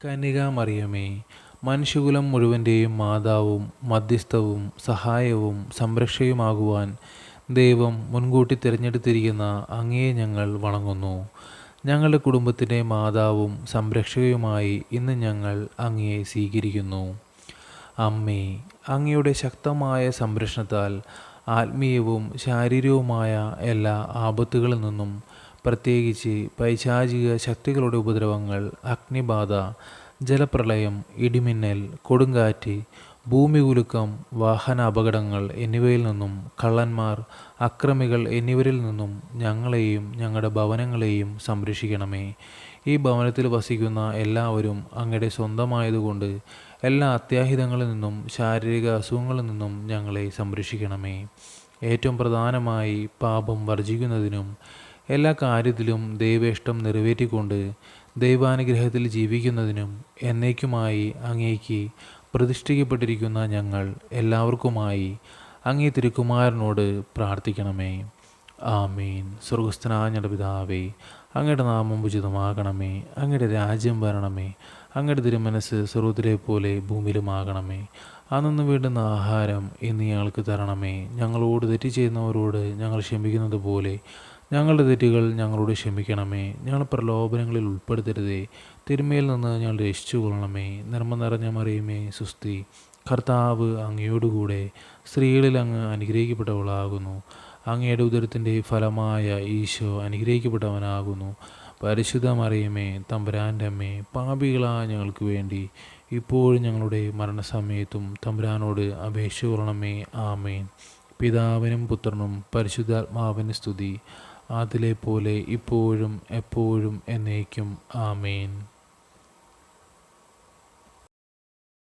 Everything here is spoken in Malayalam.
കന്യകാമറിയമേ, മനുഷ്യകുലം മുഴുവൻ്റെയും മാതാവും മധ്യസ്ഥവും സഹായവും സംരക്ഷയുമാകുവാൻ ദൈവം മുൻകൂട്ടി തിരഞ്ഞെടുത്തിരിക്കുന്ന അങ്ങയെ ഞങ്ങൾ വണങ്ങുന്നു. ഞങ്ങളുടെ കുടുംബത്തിൻ്റെ മാതാവും സംരക്ഷകയുമായി ഇന്ന് ഞങ്ങൾ അങ്ങയെ സ്വീകരിക്കുന്നു. അമ്മേ, അങ്ങയുടെ ശക്തമായ സംരക്ഷണത്താൽ ആത്മീയവും ശാരീരികവുമായ എല്ലാ ആപത്തുകളിൽ നിന്നും, പ്രത്യേകിച്ച് പൈശാചിക ശക്തികളുടെ ഉപദ്രവങ്ങൾ, അഗ്നിബാധ, ജലപ്രളയം, ഇടിമിന്നൽ, കൊടുങ്കാറ്റ്, ഭൂമികുലുക്കം, വാഹന അപകടങ്ങൾ എന്നിവയിൽ നിന്നും, കള്ളന്മാർ, അക്രമികൾ എന്നിവരിൽ നിന്നും ഞങ്ങളെയും ഞങ്ങളുടെ ഭവനങ്ങളെയും സംരക്ഷിക്കണമേ. ഈ ഭവനത്തിൽ വസിക്കുന്ന എല്ലാവരും അങ്ങയുടെ സ്വന്തമായതുകൊണ്ട് എല്ലാ അത്യാഹിതങ്ങളിൽ നിന്നും ശാരീരിക അസുഖങ്ങളിൽ നിന്നും ഞങ്ങളെ സംരക്ഷിക്കണമേ. ഏറ്റവും പ്രധാനമായി പാപം വർജിക്കുന്നതിനും എല്ലാ കാര്യത്തിലും ദൈവേഷ്ടം നിറവേറ്റിക്കൊണ്ട് ദൈവാനുഗ്രഹത്തിൽ ജീവിക്കുന്നതിനും എന്നേക്കുമായി അങ്ങേക്ക് പ്രതിഷ്ഠിക്കപ്പെട്ടിരിക്കുന്ന ഞങ്ങൾ എല്ലാവർക്കുമായി അങ്ങേ തിരുക്കുമാരനോട് പ്രാർത്ഥിക്കണമേ. ആമീൻ. സ്വർഗസ്ഥനായ ഞങ്ങളുടെ പിതാവേ, അങ്ങയുടെ നാമം ഉചിതമാകണമേ. അങ്ങയുടെ രാജ്യം വരണമേ. അങ്ങയുടെ തിരുമനസ് സ്വർഗ്ഗത്തിലെ പോലെ ഭൂമിയിലുമാകണമേ. അന്നു വേണ്ടുന്ന ആഹാരം ഇന്ന് ഞങ്ങൾക്ക് തരണമേ. ഞങ്ങളോട് തെറ്റ് ചെയ്യുന്നവരോട് ഞങ്ങൾ ക്ഷമിക്കുന്നത് പോലെ ഞങ്ങളുടെ തെറ്റുകൾ ഞങ്ങളോട് ക്ഷമിക്കണമേ. ഞങ്ങൾ പ്രലോഭനങ്ങളിൽ ഉൾപ്പെടുത്തരുതേ, തിന്മയിൽ നിന്ന് ഞങ്ങൾ രക്ഷിച്ചു കൊള്ളണമേ. നന്മ നിറഞ്ഞ മറിയമേ, സുസ്തി, കർത്താവ് അങ്ങയോടുകൂടെ സ്ത്രീകളിൽ അങ്ങ് അനുഗ്രഹിക്കപ്പെട്ടവളാകുന്നു. അങ്ങയുടെ ഉദരത്തിൻ്റെ ഫലമായ ഈശോ അനുഗ്രഹിക്കപ്പെട്ടവനാകുന്നു. പരിശുദ്ധ മറിയമേ, തമ്പുരാൻ്റെ അമ്മേ, പാപികളായ ഞങ്ങൾക്ക് വേണ്ടി ഇപ്പോഴും ഞങ്ങളുടെ മരണസമയത്തും തമ്പുരാനോട് അപേക്ഷ കൊള്ളണമേ. ആമേൻ. പിതാവിനും പുത്രനും പരിശുദ്ധാത്മാവിന് സ്തുതി, അതിലെ പോലെ ഇപ്പോഴും എപ്പോഴും എന്നേക്കും. ആമേൻ.